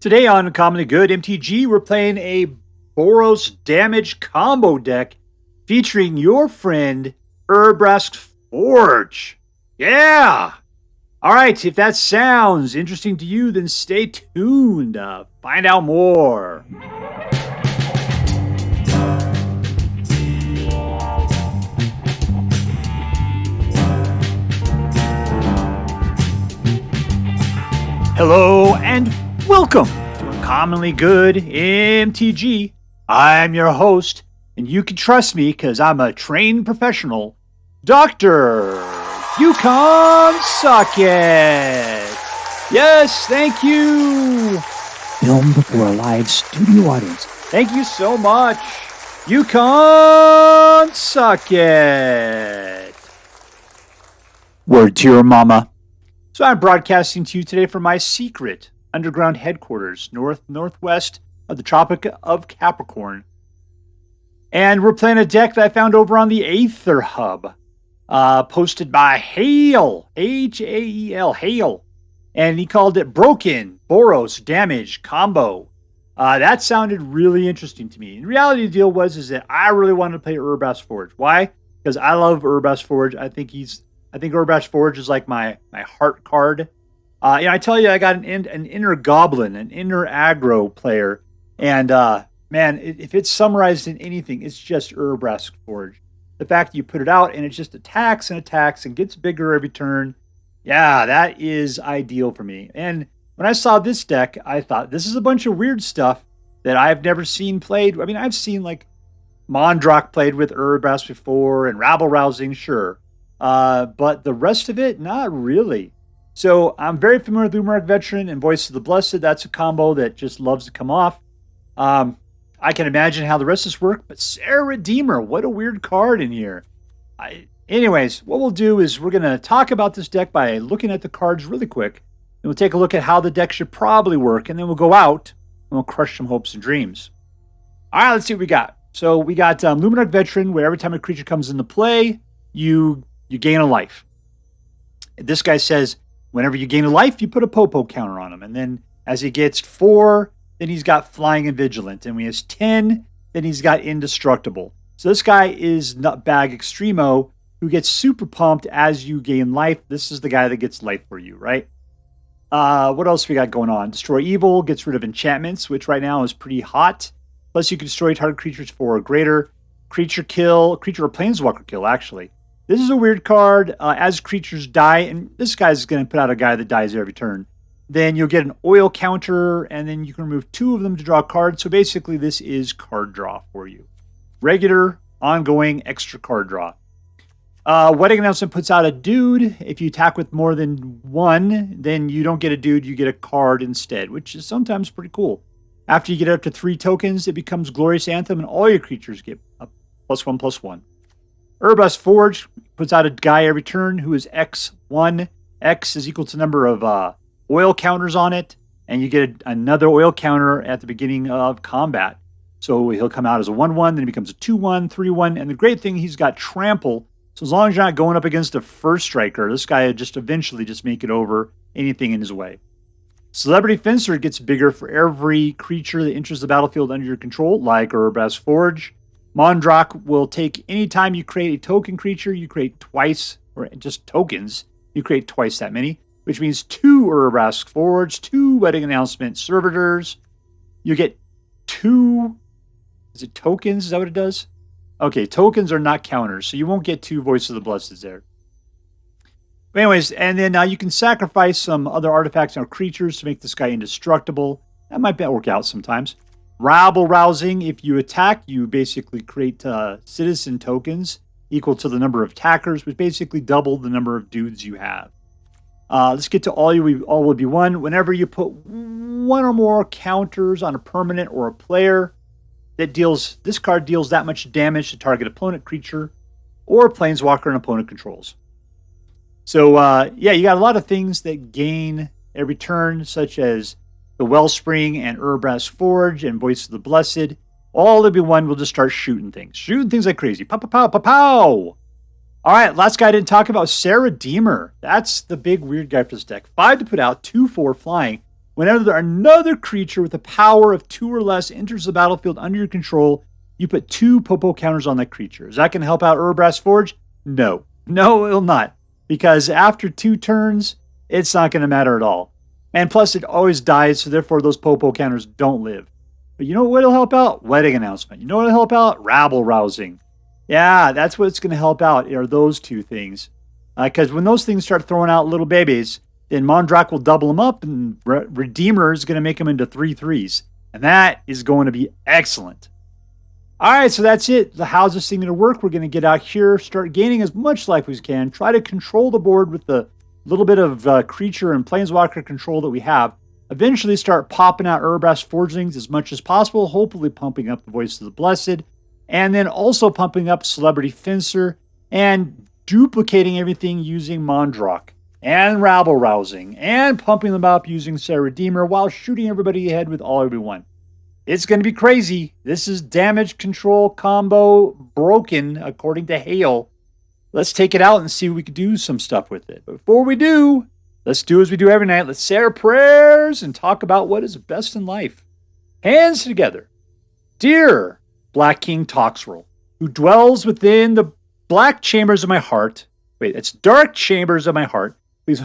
Today on Commonly Good MTG, we're playing a Boros damage combo deck featuring your friend Urabrask Forge. Yeah! Alright, if that sounds interesting to you, then stay tuned to find out more. Hello and welcome to a Commonly Good MTG. I'm your host, and you can trust me because I'm a trained professional, Dr. Yukon Socket. Yes, thank you. Filmed before a live studio audience. Thank you so much, Yukon Socket. Word to your mama. So I'm broadcasting to you today from my secret underground headquarters, northwest of the Tropic of Capricorn. And we're playing a deck that I found over on the Aether Hub, posted by Hael, H-A-E-L, Hael. And he called it Broken Boros Damage Combo. That sounded really interesting to me. In reality, the deal is that I really wanted to play Urabrask Forge. Why? Because I love Urabrask Forge. I think Urabrask Forge is like my heart card. I tell you, I got an inner goblin, an inner aggro player. And, man, if it's summarized in anything, it's just Urabrask Forge. The fact that you put it out and it just attacks and gets bigger every turn. Yeah, that is ideal for me. And when I saw this deck, I thought, this is a bunch of weird stuff that I've never seen played. I mean, I've seen, like, Mondrak played with Urabrask before and Rabble Rousing, sure. But the rest of it, not really. So I'm very familiar with Lunarch Veteran and Voice of the Blessed. That's a combo that just loves to come off. I can imagine how the rest of this work, but Serra Redeemer, what a weird card in here. Anyways, what we'll do is we're going to talk about this deck by looking at the cards really quick. And we'll take a look at how the deck should probably work. And then we'll go out and we'll crush some hopes and dreams. All right, let's see what we got. So we got Lunarch Veteran, where every time a creature comes into play, you gain a life. This guy says, whenever you gain a life, you put a Popo counter on him. And then as he gets 4, then he's got Flying and Vigilant. And when he has 10, then he's got Indestructible. So this guy is Nutbag Extremo, who gets super pumped as you gain life. This is the guy that gets life for you, right? What else we got going on? Destroy Evil, gets rid of enchantments, which right now is pretty hot. Plus you can destroy target creatures 4 or greater. Creature or Planeswalker kill, actually. This is a weird card. As creatures die, and this guy's going to put out a guy that dies every turn, then you'll get an oil counter, and then you can remove 2 of them to draw a card. So basically, this is card draw for you. Regular, ongoing, extra card draw. Wedding Announcement puts out a dude. If you attack with more than 1, then you don't get a dude, you get a card instead, which is sometimes pretty cool. After you get up to 3 tokens, it becomes Glorious Anthem, and all your creatures get a +1/+1. Urabrask Forge puts out a guy every turn who is X1. X is equal to the number of oil counters on it, and you get another oil counter at the beginning of combat. So he'll come out as a 1/1, then he becomes a 2/1, 3/1, and the great thing, he's got Trample. So as long as you're not going up against a first striker, this guy will just eventually just make it over anything in his way. Celebrity Fencer gets bigger for every creature that enters the battlefield under your control, like Urabrask Forge. Mondrak will take any time you create a token creature, you create twice, or just tokens, you create twice that many, which means 2 Urabrask Forge, 2 Wedding Announcement Servitors. You get 2, is it tokens? Is that what it does? Okay, tokens are not counters, so you won't get 2 Voice of the Blessed there. But anyways, and then you can sacrifice some other artifacts or creatures to make this guy indestructible. That might work out sometimes. Rabble Rousing, if you attack, you basically create citizen tokens equal to the number of attackers, which basically double the number of dudes you have. Let's get to all will be one. Whenever you put 1 or more counters on a permanent or a player, this card deals that much damage to target opponent creature or a planeswalker an opponent controls. So, you got a lot of things that gain every turn, such as the Wellspring and Urabrask Forge and Voice of the Blessed. All of one will just start shooting things. Shooting things like crazy. Pow, pow, pow, pow, pow. All right, last guy I didn't talk about, Serra Redeemer. That's the big weird guy for this deck. 5 to put out, 2/4 flying. Whenever another creature with a power of 2 or less enters the battlefield under your control, you put 2 Popo counters on that creature. Is that going to help out Urabrask Forge? No. No, it will not. Because after 2 turns, it's not going to matter at all. And plus, it always dies, so therefore those Popo counters don't live. But you know what will help out? Wedding Announcement. You know what will help out? Rabble Rousing. Yeah, that's what's going to help out, are those 2 things. Because when those things start throwing out little babies, then Mondrak will double them up, and Redeemer is going to make them into 3/3s. And that is going to be excellent. All right, so that's it. How's this thing going to work? We're going to get out here, start gaining as much life as we can, try to control the board with the little bit of creature and planeswalker control that we have. Eventually start popping out Urabrask Forgelings as much as possible, hopefully pumping up the Voice of the Blessed, and then also pumping up Celebrity Fencer and duplicating everything using Mondrak and Rabble Rousing and pumping them up using Serra Redeemer while shooting everybody ahead with all everyone. It's going to be crazy. This is damage control combo broken, according to Hael. Let's take it out and see if we can do some stuff with it. But before we do, let's do as we do every night. Let's say our prayers and talk about what is best in life. Hands together. Dear Black King Toxrill, who dwells within the black chambers of my heart. Wait, it's dark chambers of my heart. Please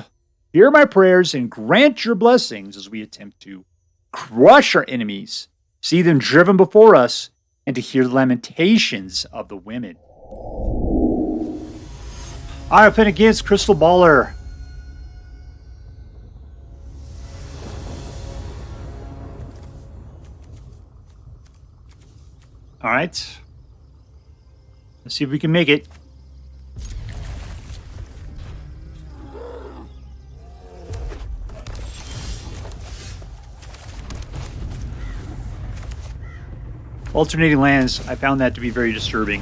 hear my prayers and grant your blessings as we attempt to crush our enemies, see them driven before us, and to hear the lamentations of the women. I open against Crystalballer. All right. Let's see if we can make it. Alternating lands, I found that to be very disturbing.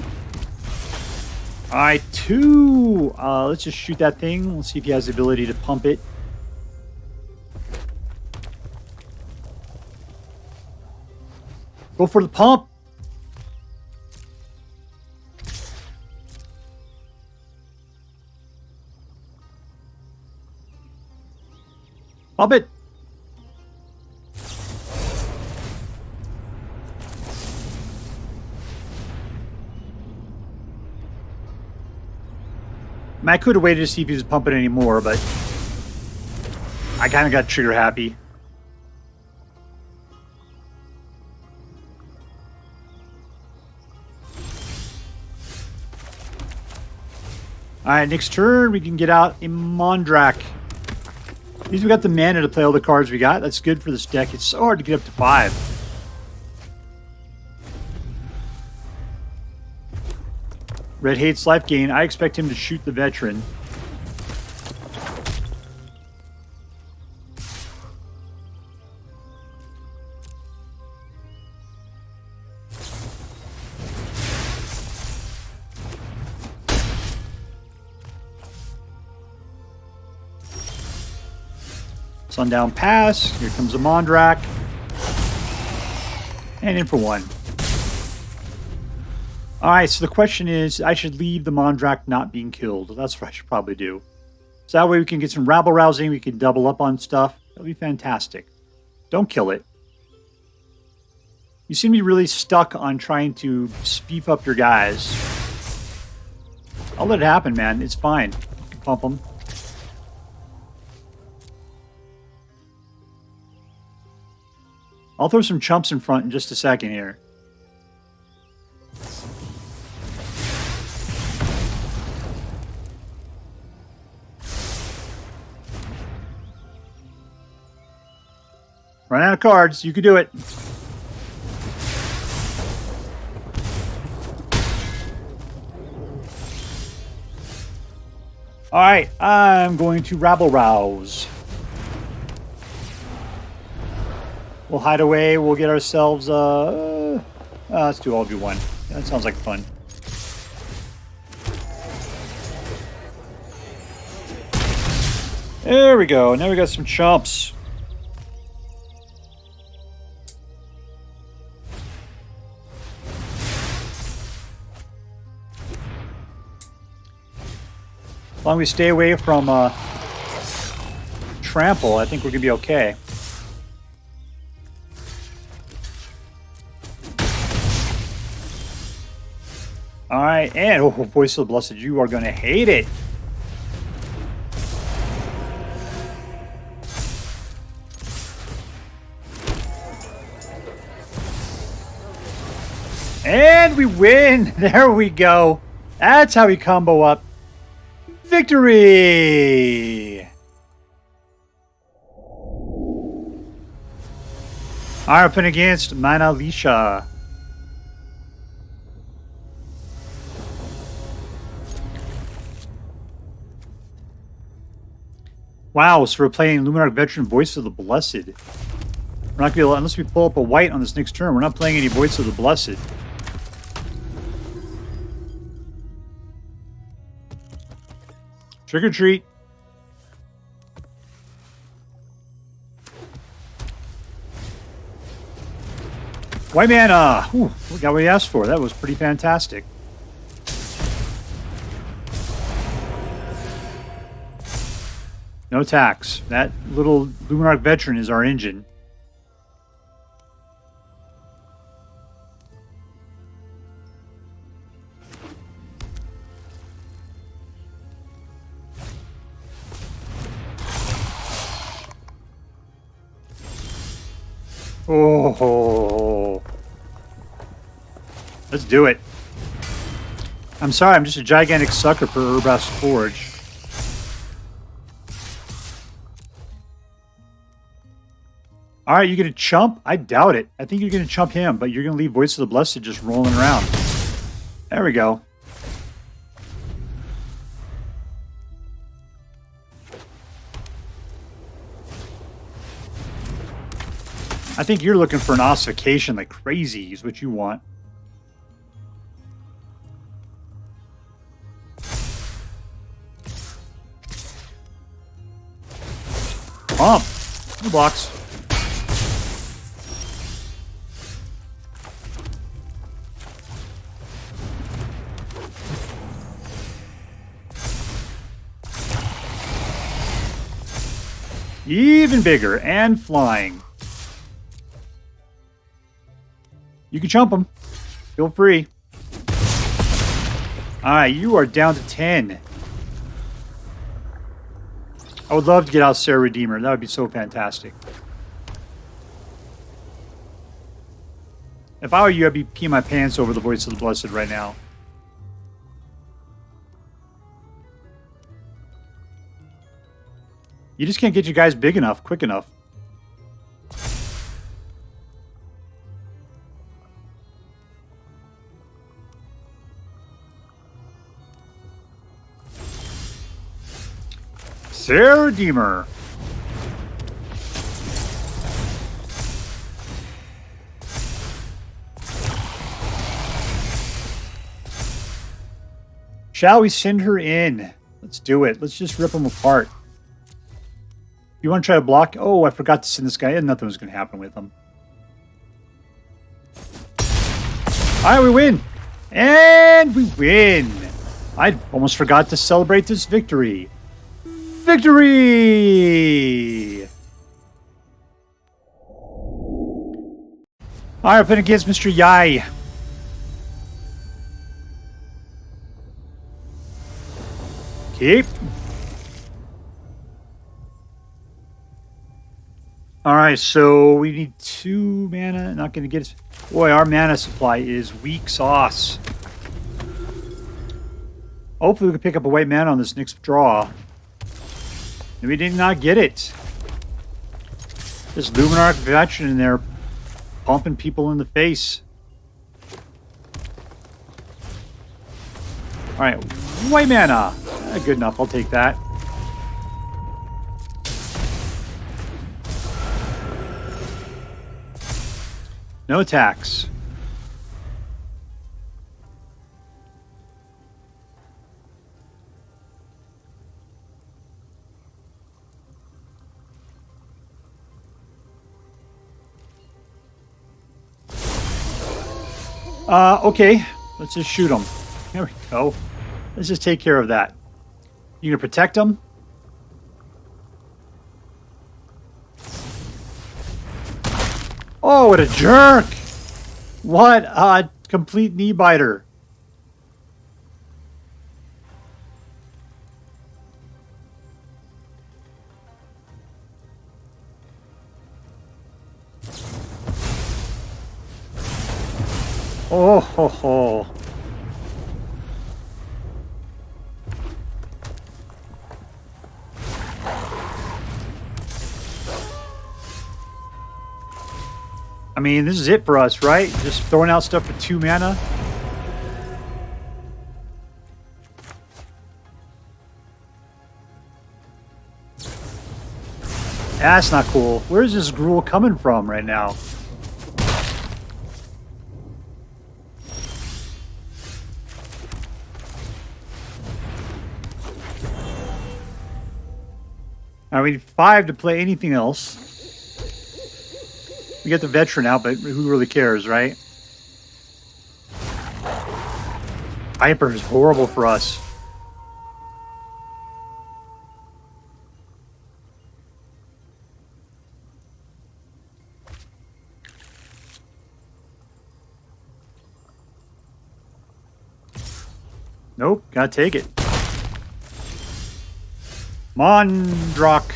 All right, 2. Let's just shoot that thing. Let's see if he has the ability to pump it. Go for the pump. Pump it. I mean, I could have waited to see if he was pumping anymore, but I kind of got trigger happy. Alright, next turn we can get out a Mondrak. At least we got the mana to play all the cards we got. That's good for this deck. It's so hard to get up to 5. Red hates life gain. I expect him to shoot the veteran. Sundown Pass. Here comes a Mondrak. And in for 1. Alright, so the question is, I should leave the Mondrak not being killed. That's what I should probably do. So that way we can get some Rabble Rousing, we can double up on stuff. That'll be fantastic. Don't kill it. You seem to be really stuck on trying to beef up your guys. I'll let it happen, man. It's fine. You can pump them. I'll throw some chumps in front in just a second here. Run out of cards. You can do it. All right. I'm going to Rabble Rouse. We'll hide away. We'll get ourselves... let's do all B1. That sounds like fun. There we go. Now we got some chumps. As long as we stay away from trample, I think we're going to be okay. Alright, and oh, Voice of the Blessed, you are going to hate it. And we win! There we go. That's how we combo up. Victory! Alright, up and against Manaleshi. Wow, so we're playing Lunarch Veteran Voice of the Blessed. We're not going to be able, unless we pull up a white on this next turn, we're not playing any Voice of the Blessed. Trick or treat. White mana! Ooh, we got what we asked for. That was pretty fantastic. No tax. That little Lunarch Veteran is our engine. Oh, let's do it. I'm sorry, I'm just a gigantic sucker for Urabrask Forge. Alright, you gonna chump? I doubt it. I think you're gonna chump him, but you're gonna leave Voice of the Blessed just rolling around. There we go. I think you're looking for an ossification like crazy is what you want. Pump. No blocks. Even bigger and flying. You can chump them. Feel free. Alright, you are down to 10. I would love to get out Serra Redeemer. That would be so fantastic. If I were you, I'd be peeing my pants over the Voice of the Blessed right now. You just can't get your guys big enough, quick enough. Serra Redeemer. Shall we send her in? Let's do it. Let's just rip them apart. You want to try to block? Oh, I forgot to send this guy in. Nothing was going to happen with him. All right, we win. And we win. I almost forgot to celebrate this victory. Victory! All right, playing against MrYai. Keep. All right, so we need 2 mana. Not going to get us. Boy, our mana supply is weak sauce. Hopefully, we can pick up a white mana on this next draw. And we did not get it. This Lunarch Veteran in there pumping people in the face. All right, white mana. Good enough. I'll take that. No attacks. Okay. Let's just shoot them. There we go. Let's just take care of that. You gonna protect them? Oh, what a jerk! What a complete knee biter. Oh ho ho. I mean, this is it for us, right? Just throwing out stuff for 2 mana. That's not cool. Where's this Gruul coming from right now? I need 5 to play anything else. We get the veteran out, but who really cares, right? Hyper is horrible for us. Nope, gotta take it. Mondrak.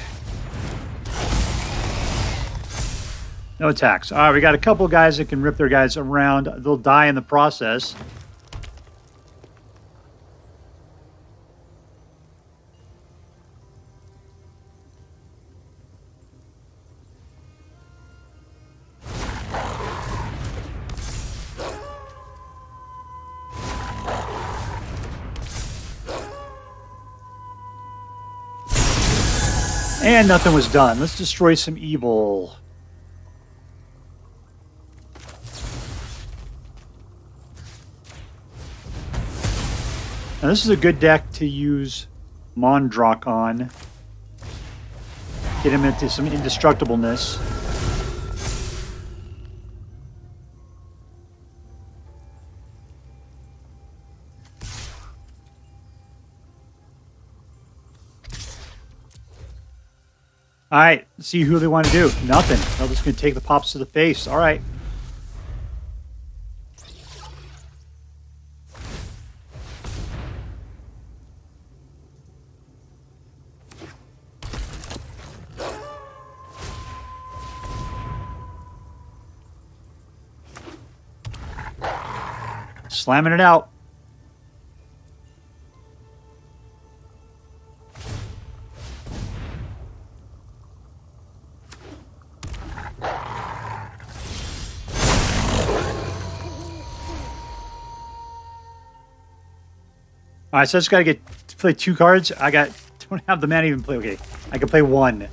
No attacks. All right, we got a couple guys that can rip their guys around. They'll die in the process. And nothing was done. Let's destroy some evil. Now this is a good deck to use Mondrak on. Get him into some indestructibleness. All right, let's see who they want to do. Nothing. They're just going to take the pops to the face. All right. Slamming it out. All right, so I just got to play 2 cards. Don't have the mana to even play. Okay, I can play 1.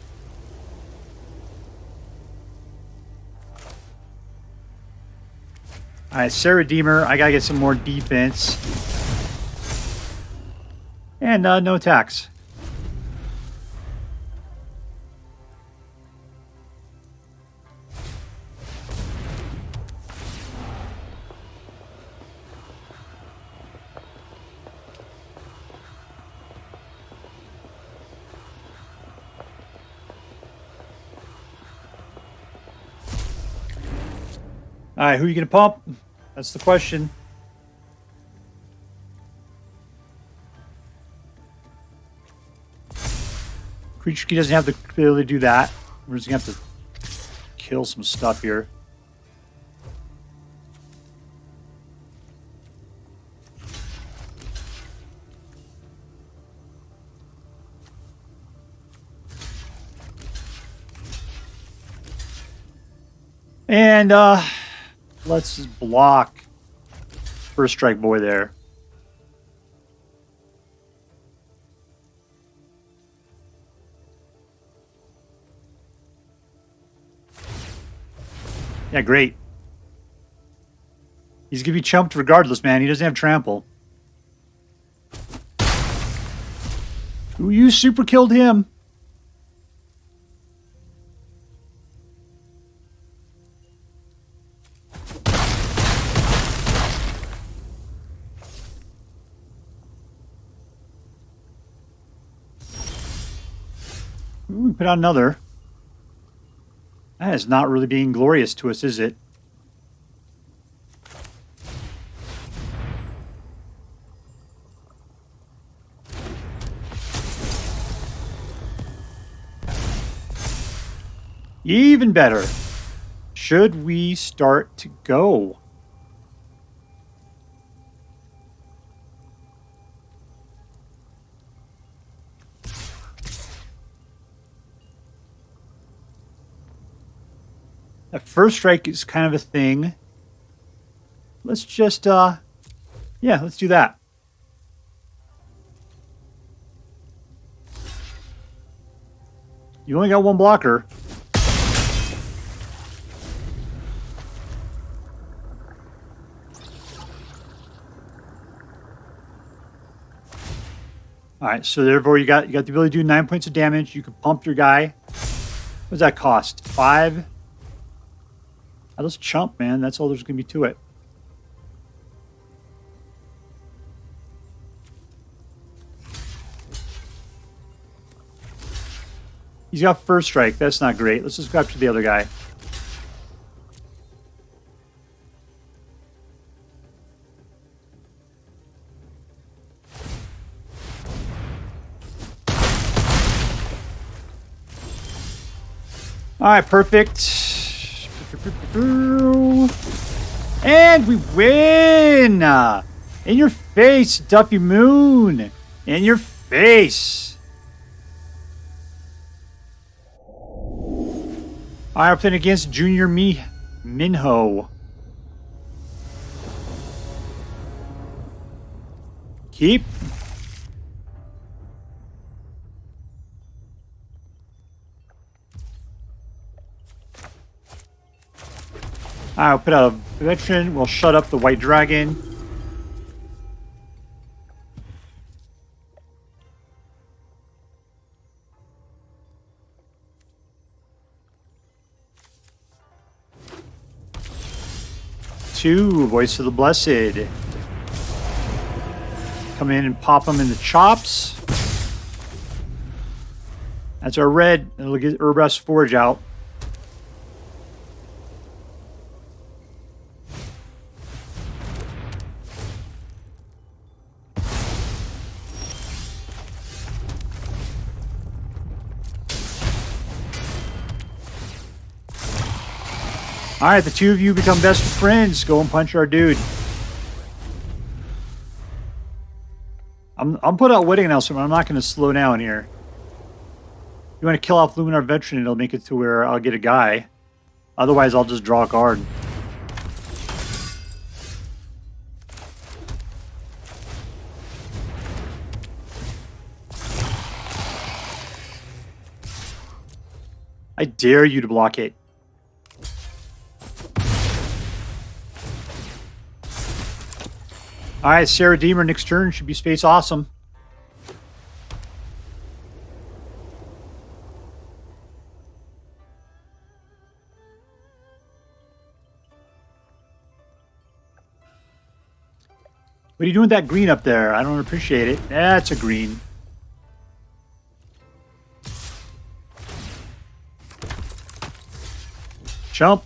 All right, Serra Redeemer. I got to get some more defense. And no attacks. All right, who are you going to pump? That's the question. Creature key doesn't have the ability to do that. We're just going to have to kill some stuff here. And, let's just block First Strike Boy there. Yeah, great. He's going to be chumped regardless, man. He doesn't have trample. Ooh, you super killed him. Ooh, we put out another. That is not really being glorious to us, is it? Even better. Should we start to go? That first strike is kind of a thing. Let's just, yeah, let's do that. You only got one blocker. All right, so therefore you got the ability to do 9 points of damage. You can pump your guy. What does that cost? 5? Oh, let's chump, man. That's all there's gonna be to it. He's got first strike. That's not great. Let's just go after the other guy. All right, perfect. And we win! In your face, Duffy Moon! In your face! All right, playing against Junior Minho. Keep. I'll put out a veteran. We'll shut up the white dragon. Two, Voice of the Blessed. Come in and pop them in the chops. That's our red. It'll get Urabrask Forge out. All right, the two of you become best friends. Go and punch our dude. I'm put out wedding announcement. I'm not going to slow down here. If you want to kill off Lunarch Veteran, it'll make it to where I'll get a guy. Otherwise, I'll just draw a card. I dare you to block it. All right, Serra Redeemer next turn should be space awesome. What are you doing with that green up there? I don't appreciate it. That's a green. Jump.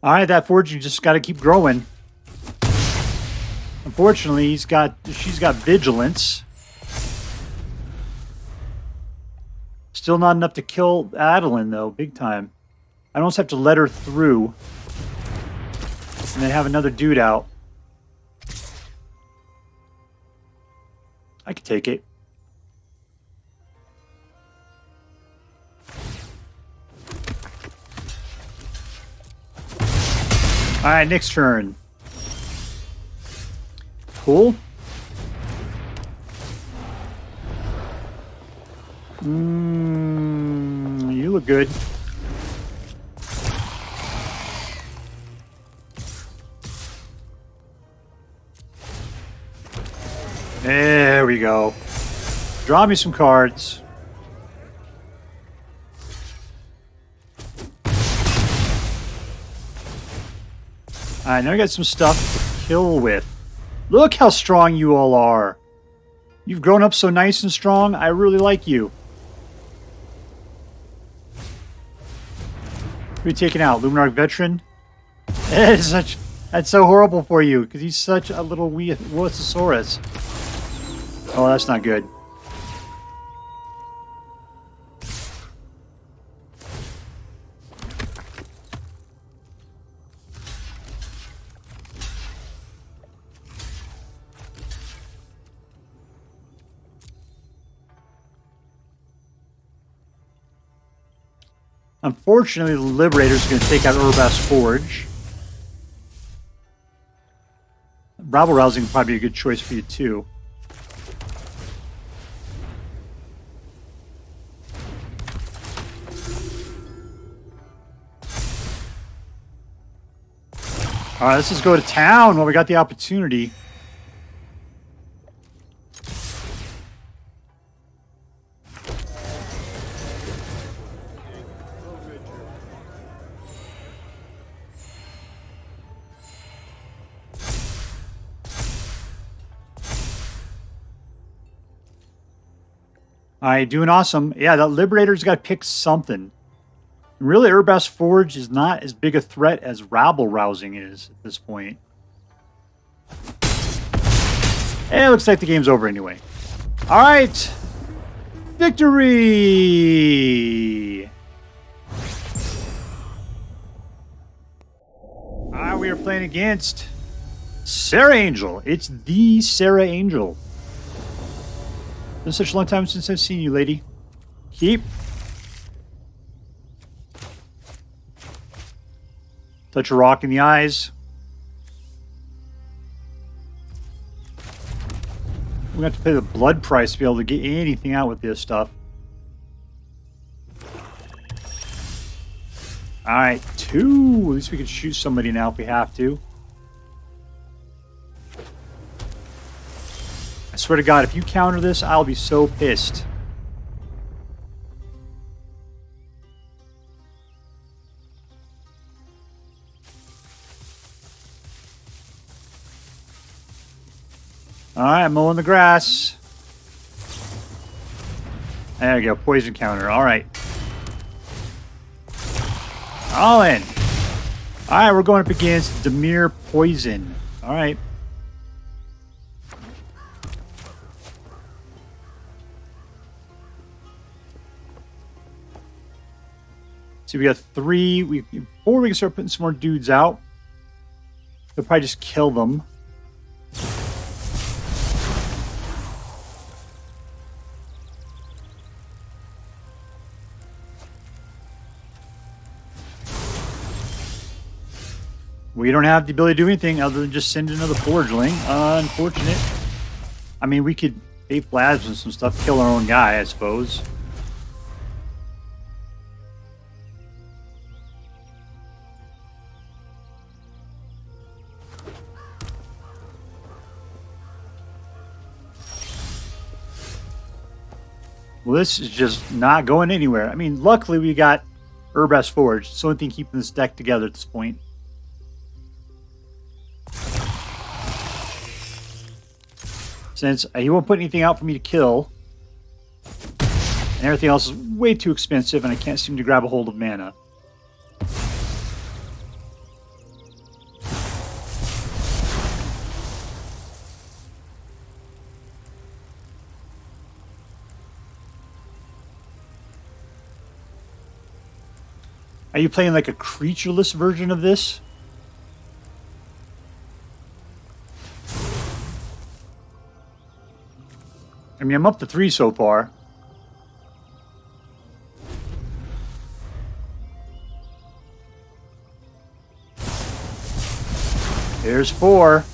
All right, that fortune just got to keep growing. Unfortunately, she's got vigilance. Still not enough to kill Adeline, though, big time. I almost have to let her through. And then have another dude out. I could take it. All right, next turn. Cool. You look good. There we go. Draw me some cards. Alright, now I got some stuff to kill with. Look how strong you all are. You've grown up so nice and strong. I really like you. Who are you taking out? Lunarch Veteran? That's so horrible for you, because he's such a little wussosaurus. Oh, that's not good. Unfortunately, the Liberator's going to take out Urabrask Forge. Rabble Rousing would probably be a good choice for you, too. All right, let's just go to town while we got the opportunity. All right, doing awesome. Yeah, that Liberator's got to pick something. Really, Urabrask Forge is not as big a threat as Rabble Rousing is at this point. And it looks like the game's over anyway. All right. Victory! All right, we are playing against Serra Angel. It's the Serra Angel. Been such a long time since I've seen you, lady. Keep. Touch a rock in the eyes. We're going to have to pay the blood price to be able to get anything out with this stuff. Alright, 2. At least we can shoot somebody now if we have to. I swear to God, if you counter this, I'll be so pissed. Alright, mowing the grass. There we go, poison counter. Alright. All in. Alright, we're going up against Dimir Poison. Alright. So we got 3. Before we can start putting some more dudes out, they'll probably just kill them. We don't have the ability to do anything other than just send another Forgeling. Unfortunate. I mean, we could Faith Labs and some stuff, kill our own guy, I suppose. Well, this is just not going anywhere. I mean, luckily we got Urabrask Forge. It's the only thing keeping this deck together at this point. Since he won't put anything out for me to kill. And everything else is way too expensive and I can't seem to grab a hold of mana. Are you playing like a creatureless version of this? I mean, I'm up to 3 so far. There's 4.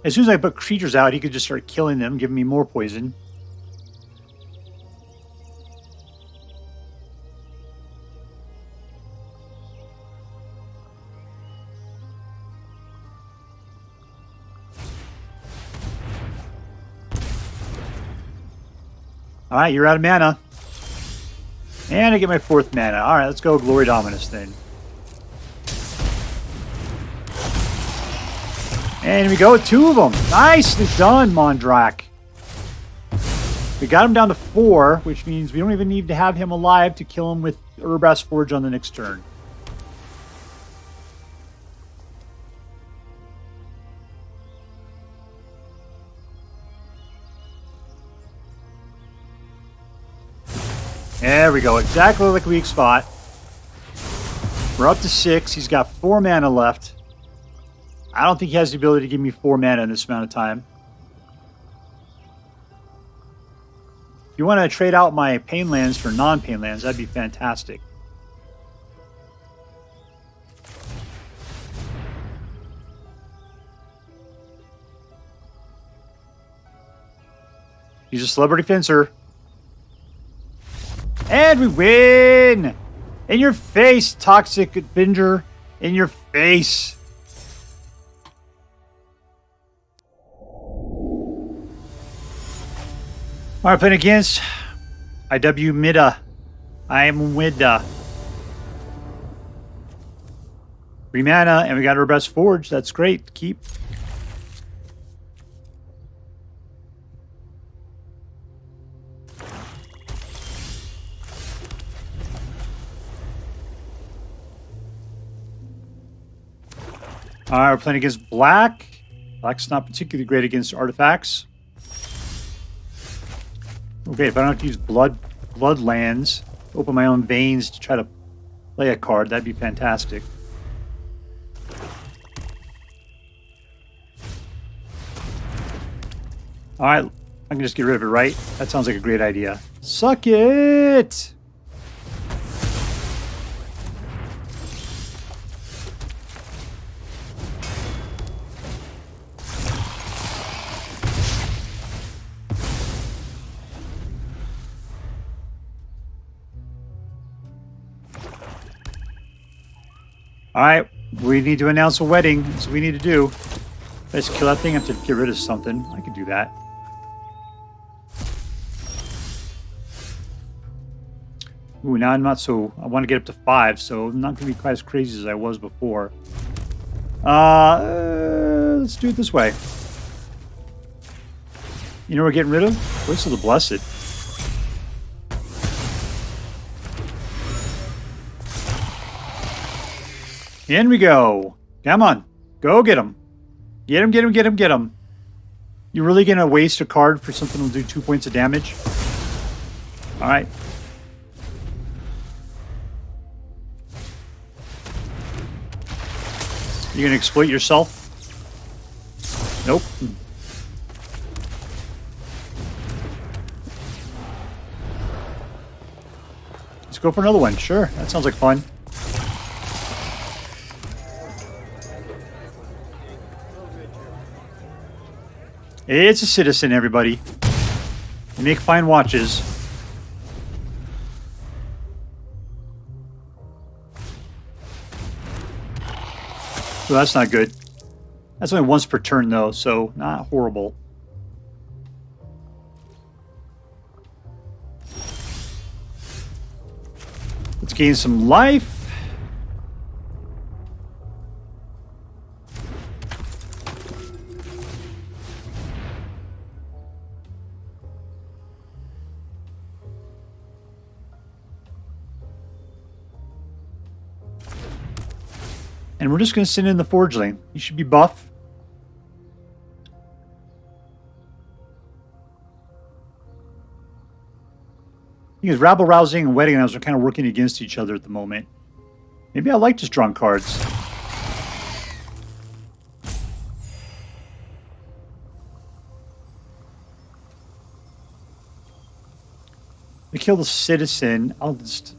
As soon as I put creatures out, he could just start killing them, giving me more poison. Alright, you're out of mana. And I get my 4th mana. Alright, let's go Glory Dominus then. And we go, 2 of them. Nicely done, Mondrak. We got him down to 4, which means we don't even need to have him alive to kill him with Urabrask Forge on the next turn. There we go, exactly like weak spot. We're up to 6. He's got 4 mana left. I don't think he has the ability to give me 4 mana in this amount of time. If you want to trade out my pain lands for non-pain lands, that'd be fantastic. He's a celebrity fencer. And we win! In your face, Toxic Binger. In your face. Alright, playing against iwmida. iwmida. 3 mana, and we got Urabrask Forge. That's great. Keep. Alright, we're playing against Black. Black's not particularly great against artifacts. Okay, if I don't have to use blood lands, open my own veins to try to play a card, that'd be fantastic. Alright, I can just get rid of it, right? That sounds like a great idea. Suck it! Alright, we need to announce a wedding. That's what we need to do. Let's kill that thing. I have to get rid of something. I can do that. Ooh, now I'm not so... I want to get up to 5, so I'm not going to be quite as crazy as I was before. Let's do it this way. You know what we're getting rid of? Voice of the Blessed. In we go. Come on. Go get him. Get him, get him, get him, get him. You're really going to waste a card for something that'll do 2 points of damage? Alright. You're going to exploit yourself? Nope. Let's go for another one. Sure. That sounds like fun. It's a citizen, everybody. They make fine watches. So that's not good. That's only once per turn, though, so not horrible. Let's gain some life. And we're just going to send in the Forgeling. He should be buff. Because Rabble Rousing and Wedding House are kind of working against each other at the moment. Maybe I like just drawing cards. We kill the citizen. I'll just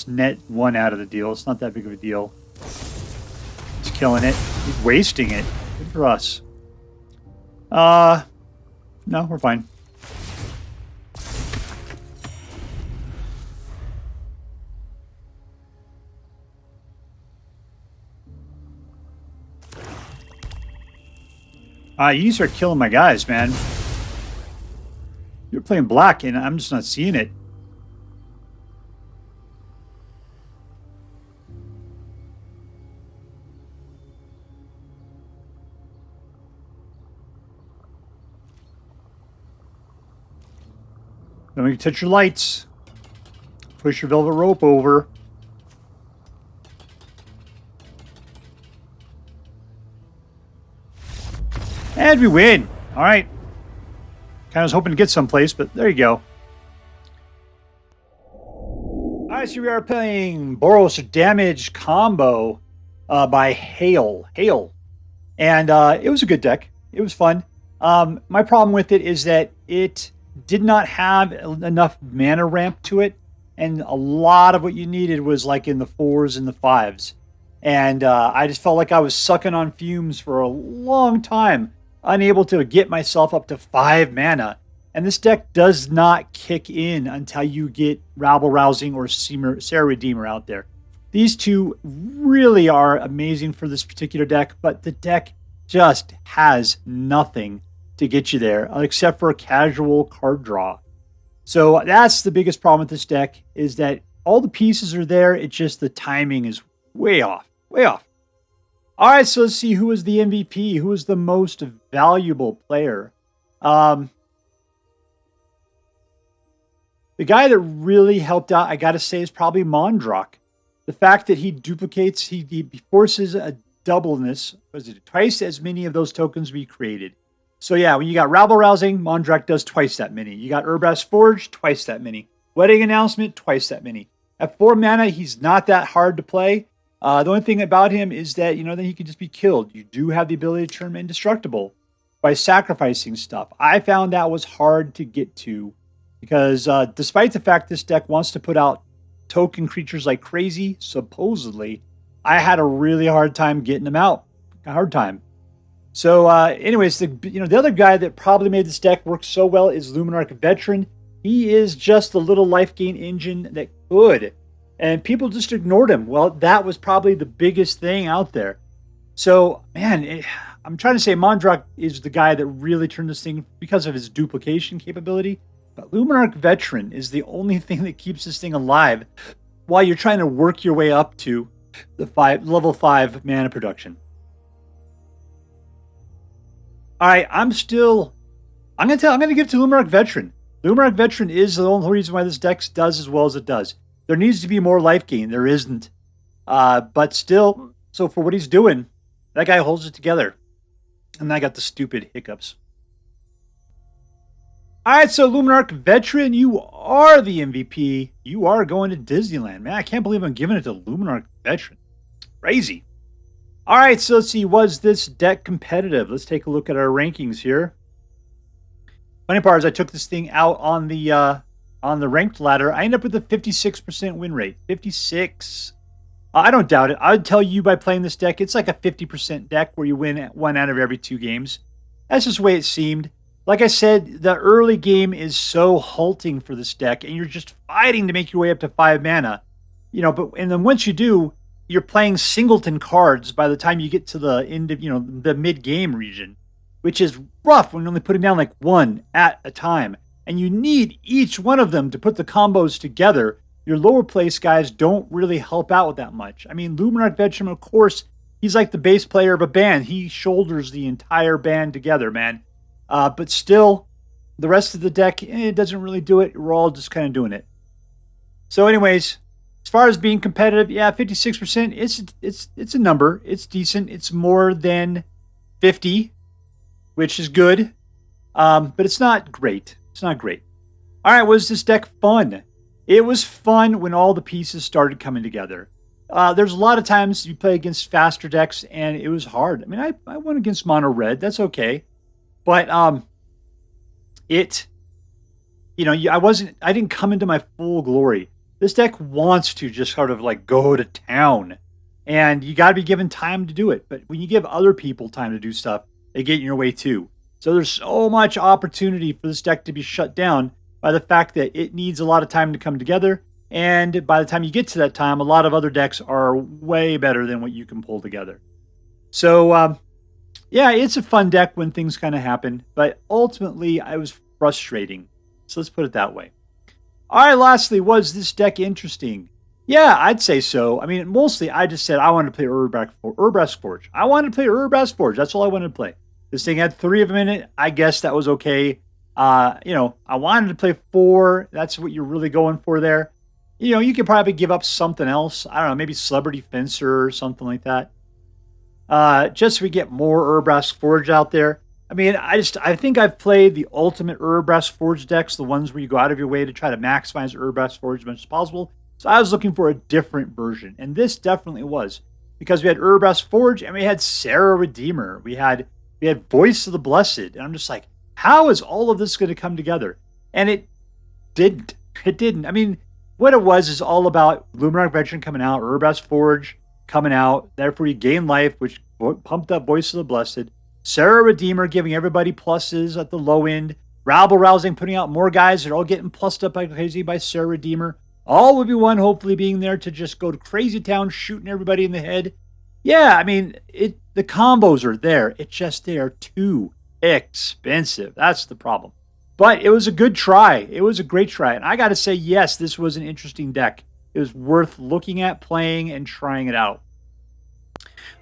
net 1 out of the deal. It's not that big of a deal. He's killing it. He's wasting it. Good for us. No, we're fine. You need to start killing my guys, man. You're playing black, and I'm just not seeing it. Then we can touch your lights. Push your velvet rope over. And we win. All right. Kind of was hoping to get someplace, but there you go. All right, Alright, so we are playing Boros Damage Combo by Hael. And it was a good deck. It was fun. My problem with it is that it did not have enough mana ramp to it. And a lot of what you needed was like in the 4s and the 5s. And I just felt like I was sucking on fumes for a long time, unable to get myself up to 5 mana. And this deck does not kick in until you get Rabble Rousing or Serra Redeemer out there. These two really are amazing for this particular deck, but the deck just has nothing to get you there except for a casual card draw. So that's the biggest problem with this deck, is that all the pieces are there. It's just the timing is way off. All right, so let's see who was the MVP, who was the most valuable player. The guy that really helped out, I got to say, is probably Mondrak. The fact that he duplicates, he forces a doubleness, was it twice as many of those tokens be created. So yeah, when you got Rabble Rousing, Mondrak does twice that many. You got Urabrask Forge, twice that many. Wedding Announcement, twice that many. At 4 mana, he's not that hard to play. The only thing about him is that, that he can just be killed. You do have the ability to turn him indestructible by sacrificing stuff. I found that was hard to get to because despite the fact this deck wants to put out token creatures like crazy, supposedly, I had a really hard time getting them out. A hard time. So anyways, the other guy that probably made this deck work so well is Lunarch Veteran. He is just a little life gain engine that could. And people just ignored him. Well, that was probably the biggest thing out there. So, man, I'm trying to say Mondrak is the guy that really turned this thing because of his duplication capability. But Lunarch Veteran is the only thing that keeps this thing alive while you're trying to work your way up to the level 5 mana production. All right, I'm going to give it to Lunarch Veteran. Lunarch Veteran is the only reason why this deck does as well as it does. There needs to be more life gain. There isn't. But still, so for what he's doing, that guy holds it together. And I got the stupid hiccups. All right, so Lunarch Veteran, you are the MVP. You are going to Disneyland. Man, I can't believe I'm giving it to Lunarch Veteran. Crazy. All right, so let's see. Was this deck competitive? Let's take a look at our rankings here. Funny part is I took this thing out on the ranked ladder. I ended up with a 56% win rate. 56. I don't doubt it. I would tell you by playing this deck, it's like a 50% deck where you win 1 out of every 2 games. That's just the way it seemed. Like I said, the early game is so halting for this deck, and you're just fighting to make your way up to 5 mana. And then once you do, you're playing singleton cards by the time you get to the end of, the mid-game region, which is rough when you're only putting down like 1 at a time. And you need each one of them to put the combos together. Your lower place guys don't really help out with that much. I mean, Lunarch Veteran, of course, he's like the bass player of a band. He shoulders the entire band together, man. But still, the rest of the deck, it doesn't really do it. We're all just kind of doing it. So anyways, as far as being competitive, yeah, 56%, it's a number. It's decent. It's more than 50, which is good. But it's not great. It's not great. All right, was this deck fun? It was fun when all the pieces started coming together. There's a lot of times you play against faster decks, and it was hard. I mean, I won against Mono Red. That's okay. But I didn't come into my full glory. This deck wants to just sort of like go to town, and you got to be given time to do it. But when you give other people time to do stuff, they get in your way too. So there's so much opportunity for this deck to be shut down by the fact that it needs a lot of time to come together. And by the time you get to that time, a lot of other decks are way better than what you can pull together. So, yeah, it's a fun deck when things kind of happen. But ultimately, I was frustrating. So let's put it that way. All right, lastly, was this deck interesting? Yeah, I'd say so. I mean, mostly I just said I wanted to play Urabrask Forge. I wanted to play Urabrask Forge. That's all I wanted to play. This thing had 3 of them in it. I guess that was okay. I wanted to play 4. That's what you're really going for there. You could probably give up something else. I don't know, maybe Celebrity Fencer or something like that. Just so we get more Urabrask Forge out there. I mean, I think I've played the ultimate Urabrask Forge decks, the ones where you go out of your way to try to maximize Urabrask Forge as much as possible. So I was looking for a different version, and this definitely was, because we had Urabrask Forge and we had Serra Redeemer. We had Voice of the Blessed, and I'm just like, how is all of this going to come together? And it didn't. It didn't. I mean, what it was is all about Lunarch Veteran coming out, Urabrask Forge coming out. Therefore, you gain life, which pumped up Voice of the Blessed. Serra Redeemer giving everybody pluses at the low end. Rabble Rousing putting out more guys that are all getting plussed up like crazy by Serra Redeemer. All would be one, hopefully being there to just go to crazy town, shooting everybody in the head. Yeah, I mean, the combos are there. It's just they are too expensive. That's the problem. But it was a good try. It was a great try. And I got to say, yes, this was an interesting deck. It was worth looking at, playing, and trying it out.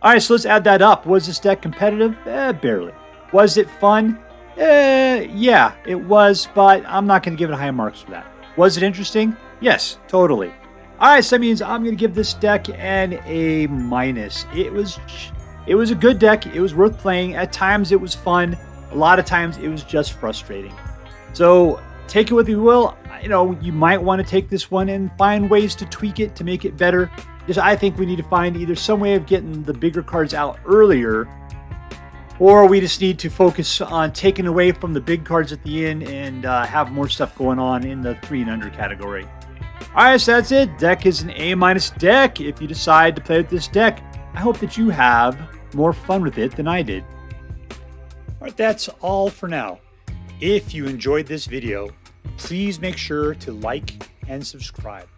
All right, so let's add that up. Was this deck competitive? Barely. Was it fun? Yeah, it was, but I'm not going to give it high marks for that. Was it interesting? Yes, totally. All right, so that means I'm going to give this deck an A-. It was a good deck. It was worth playing. At times, it was fun. A lot of times, it was just frustrating. So take it with you will. You know, you might want to take this one and find ways to tweak it to make it better. Because I think we need to find either some way of getting the bigger cards out earlier, or we just need to focus on taking away from the big cards at the end and have more stuff going on in the 3 and under category. All right, so that's it. Deck is an A- deck. If you decide to play with this deck, I hope that you have more fun with it than I did. All right, that's all for now. If you enjoyed this video, please make sure to like and subscribe.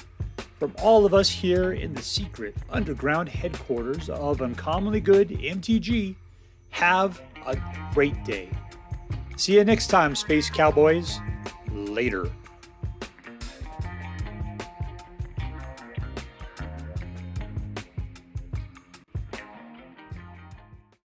From all of us here in the secret underground headquarters of Uncommonly Good MTG, have a great day. See you next time, Space Cowboys. Later.